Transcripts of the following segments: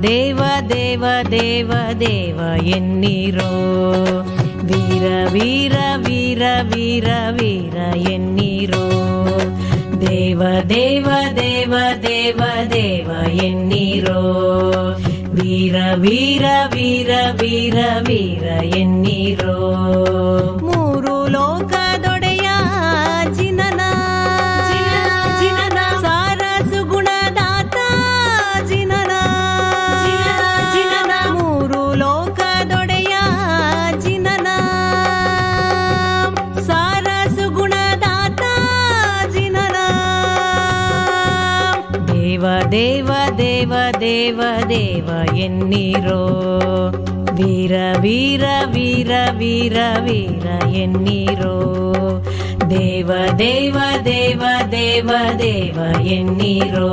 ದೇವ ದೇವ ದೇವ ದೇವ ಎನ್ನಿರೋ ವೀರ ವೀರ ವೀರ ವೀರ ವೀರ ಎನ್ನಿರೋ ದೇವ ದೇವ ದೇವ ದೇವ ದೇವ ಎನ್ನಿರೋ ವೀರ ವೀರ ವೀರ ವೀರ ವೀರ ಎನ್ನಿರೋ ಮೂರು ಲೋಕದೊಡೆಯ ಜಿನನ ಜಿನನ ಸಾರ ಸುಗುಣದಾತ ಜಿನನ ಜಿನನ ಮೂರು ಲೋಕದೊಡೆಯ ಜಿನನ ಸಾರ ಸುಗುಣದಾತ ಜಿನನ ದೇವ ದೇವ ದೇವ ದೇವ ದೇವ ಎನ್ನಿರೋ ವೀರ ವೀರ ವೀರ ವೀರ ವೀರ ಎನ್ನಿರೋ ದೇವ ದೇವ ದೇವ ದೇವ ದೇವ ಎನ್ನಿರೋ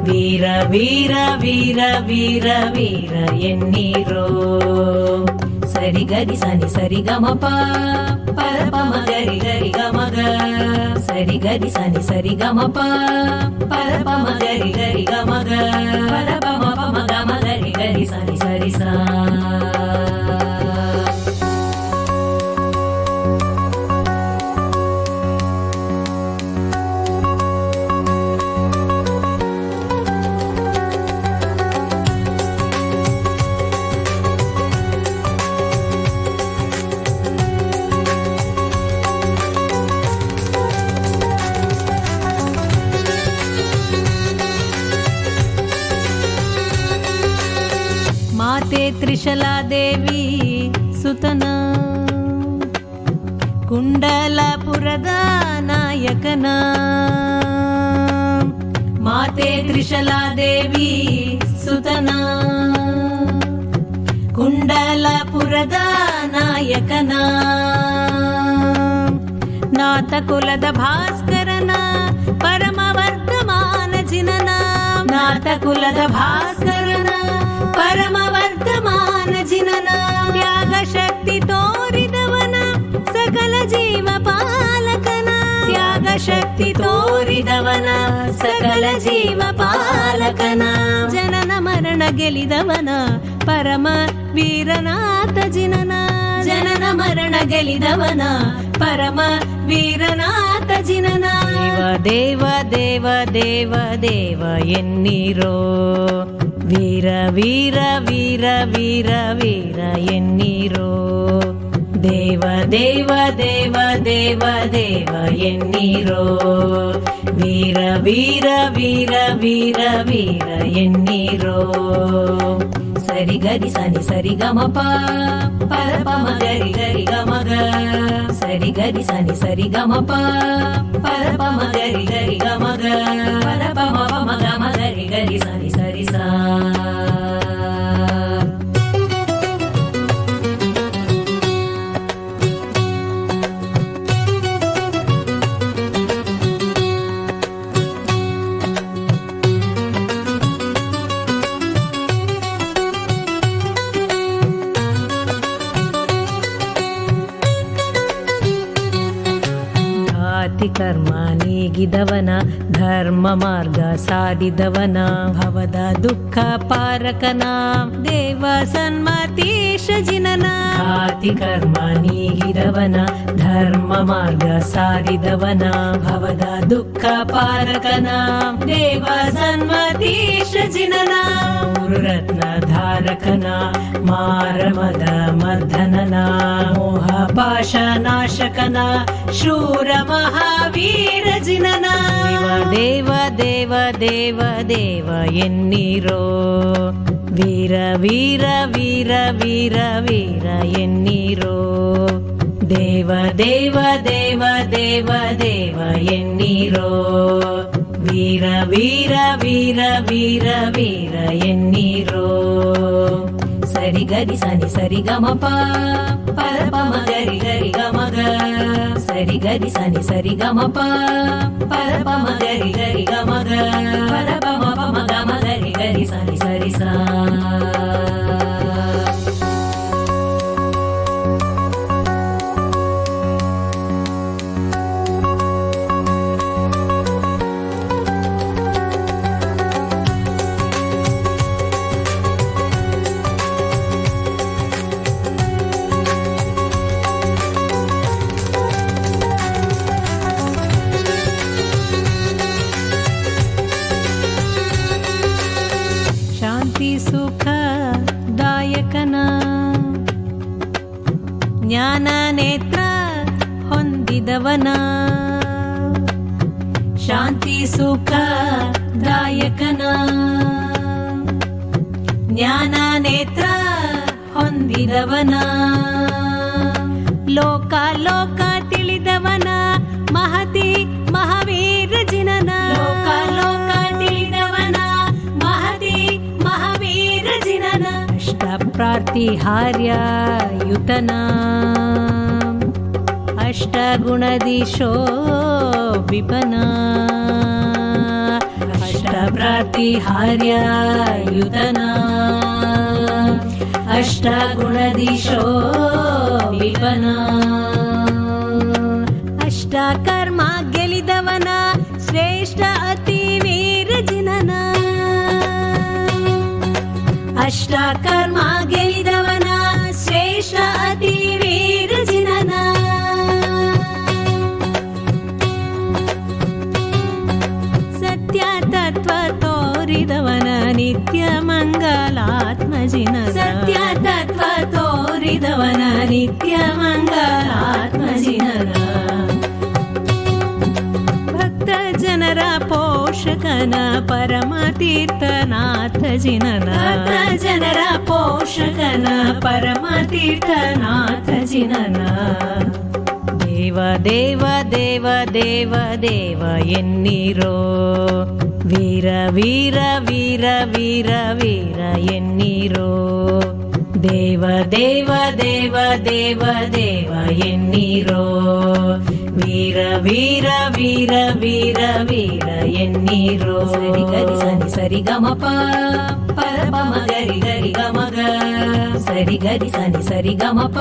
ವೀರ ವೀರ ವೀರ ವೀರ ವೀರ ಎನ್ನಿರೋ ಸರಿ ಗರಿ ಸನಿ ಸರಿ ಗಮಪ ಪರಪ ಮಗರಿ ಗರಿ ಗಮಗ ಸರಿ ಗರಿ ಸನಿ ಸರಿ ಗಮಪ ಪರಪ ಮಗರಿ ಗರಿ ಗಮಗ ಪರಪ ಮಪ ಮಗ ಮಗರಿ ಗರಿ ಸನಿ ಸರಿ ಸಾ ಮಾತೆ ತ್ರಿಶಲಾದೇವಿ ಸುತನ ಕುಂಡಲಪುರದ ನಾಯಕನ ಮಾತೆ ತ್ರಿಶಲಾದೇವಿ ಸುತನ ಕುಂಡಲಪುರದ ನಾಯಕನ ನಾಥ ಕುಲದ ಭಾಸ್ಕರನ ಪರಮ ವರ್ಧಮಾನ ಜಿನನ ನಾಥ ಕುಲದ ಭಾಸ್ಕರನ ಪರಮ ವರ್ಧಮಾನ ಜಿನನ ತ್ಯಾಗ ಶಕ್ತಿ ತೋರಿದವನ ಸಕಲ ಜೀವ ಪಾಲಕನ ತ್ಯಾಗ ಶಕ್ತಿ ತೋರಿದವನ ಸಕಲ ಜೀವ ಪಾಲಕನ ಜನನ ಮರಣ ಗೆಲಿದವನ ಪರಮ ವೀರನಾಥ ಜಿನನ ಜನನ ಮರಣ ಗೆಲಿದವನ ಪರಮ ವೀರನಾಥ ಜಿನನ ದೇವ ದೇವ ದೇವ ದೇವ ಎನ್ನಿರೋ ವೀರ ವೀರ ವೀರ ವೀರ ವೀರ ಎನ್ನಿರೋ ದೇವ ದೇವ ದೇವ ದೇವ ದೇವ ಎನ್ನಿರೋ ವೀರ ವೀರ ವೀರ ವೀರ ವೀರ ಎನ್ನಿರೋ ಸರಿ ಗರಿ ಸನಿ ಸರಿ ಗಮಪ ಪರಪ ಮಗರಿ ಗರಿ ಗಮಗ ಸರಿ ಗರಿ ಸನಿ ಸರಿ ಗಮಪ ಪರಪ ಮಗರಿ ಗರಿ ಗಮಗ ಪರಪ ಮಪ ಮಗ ಮಗರಿ ಗರಿ ಸನಿ ಸರಿ ಸಾ ಕರ್ಮ ನೀಗಿದವನ ಧರ್ಮ ಮಾರ್ಗ ಸಾರಿದವನ ಭವದ ದುಃಖ ಪಾರಕನ ದೇವ ಸನ್ಮತೀಶ ಜಿನನ ಆತಿ ಕರ್ಮ ನೀಗಿದವನ ಧರ್ಮ ಮಾರ್ಗ ಸಾರಿದವನ ಭವದ ದುಃಖ ಪಾರಕನ ದೇವ ಸನ್ಮತೀಶ ಜಿನನ ಮೂರು ರತ್ನ ಧಾರಕನ ಮಾರಮದ ಮರ್ಧನನ ಮೋಹ ಪಾಶ ನಾಶಕನ ಶೂರ ಮಹಾವೀರ ಜಿನನ ದೇವ ದೇವ ದೇವ ದೇವ ಎನ್ನಿರೋ ವೀರ ವೀರ ವೀರ ವೀರ ವೀರ ಎನ್ನಿರೋ ದೇವ ದೇವ ದೇವ ದೇವ ದೇವ ಎನ್ನಿರೋ ವೀರ ವೀರ ವೀರ ವೀರ ವೀರ ಎನ್ನಿರೋ ಸರಿ ಗರಿ ಸನಿ ಸರಿ ಗಮಪ ಪರಪ ಮಗರಿ ಗರಿ ಗಮಗ ಸರಿ ಗರಿ ಸನಿ ಸರಿ ಗಮಪ ಪರಪ ಮಗರಿ ಗರಿ ಗಮಗ ಪರಪ ಮಪ ಮಗ ಮಗರಿ ಗರಿ ಸನಿ ಸರಿ ಸಾ ನೇತ್ರ ಹೊಂದಿದವನ ಶಾಂತಿ ಸುಖ ದಾಯಕನ ಜ್ಞಾನ ನೇತ್ರ ಹೊಂದಿದವನ ಲೋಕ ಲೋಕ ತಿಳಿದವನ ಮಹತಿ ಮಹಾವೀರ ಜಿನನ ಲೋಕ ಲೋಕ ತಿಳಿದವನ ಮಹತಿ ಮಹಾವೀರ ಜಿನನ ಅಷ್ಟ ಪ್ರಾರ್ತಿಹಾರ್ಯ ಯುತನ ಅಷ್ಟ ಗುಣದೀಶೋ ವಿಪನ ಅಷ್ಟ ಪ್ರಾರ್ತಿಹಾರ್ಯ ಯುತನ ಅಷ್ಟ ಗುಣದೀಶೋ ವಿಪನ ಅಷ್ಟ ಕರ್ಮ ಗೆಲಿದವನ ಶ್ರೇಷ್ಠ ಅತಿ ವೀರ ಜಿನನ ಅಷ್ಟ ಕರ್ಮ ಗೆಲಿದವನ ಶ್ರೇಷ್ಠ ಅತಿ ವೀರ ಜಿನನ ಸತ್ಯ ತತ್ವ ತೋರಿದವನ ನಿತ್ಯ ಮಂಗಲಾತ್ಮಜಿನ ಸತ್ಯ ತತ್ವ ತೋರಿದವನ ನಿತ್ಯ ಮಂಗಲಾತ್ಮಜಿನನ ಭಕ್ತ ಜನರ ಪೋಷಕನ ಪರಮ ತೀರ್ಥನಾಥ ಜಿನನ ಭಕ್ತ ಜನರ ಪೋಷಕನ ಪರಮ ತೀರ್ಥನಾಥ ಜಿನನ ದೇವ ದೇವ ದೇವ ದೇವ ದೇವ ಎನ್ನಿರೋ ವೀರ ವೀರ ವೀರ ವೀರ ವೀರ ಎನ್ನಿರೋ ದೇವ ದೇವ ದೇವ ದೇವ ದೇವ ಎನ್ನಿರೋ ವೀರ ವೀರ ವೀರ ವೀರ ವೀರ ಎನ್ನಿರೋ ಸರಿ ಗರಿ ಸನಿ ಸರಿ ಗಮಪ ಪರಮ ಗರಿ ಗರಿ ಗಮಗ ಸರಿ ಗರಿ ಸನಿ ಸರಿ ಗಮಪ